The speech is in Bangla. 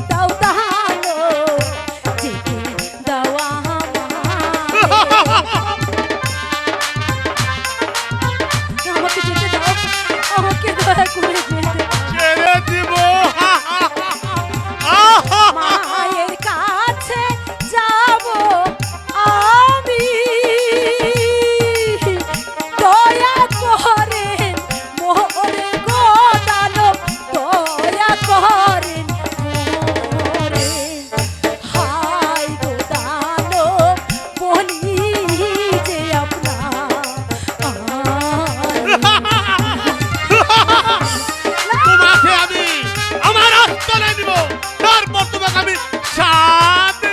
দাও দানো যেতে দাও আমাকে যেতে দাও, আমাকে দয়া করে যেতে ছেড়ে দিব। মায়ের কাছে যাব আমি, দয়া করেন মোরে গো দানব, দয়া করেন মোরে। হায় গো দানব বলি যে আপনার তোমাকে আমি আমার আস্তলে দিব, তারপর তোমাকে আমি শান্তি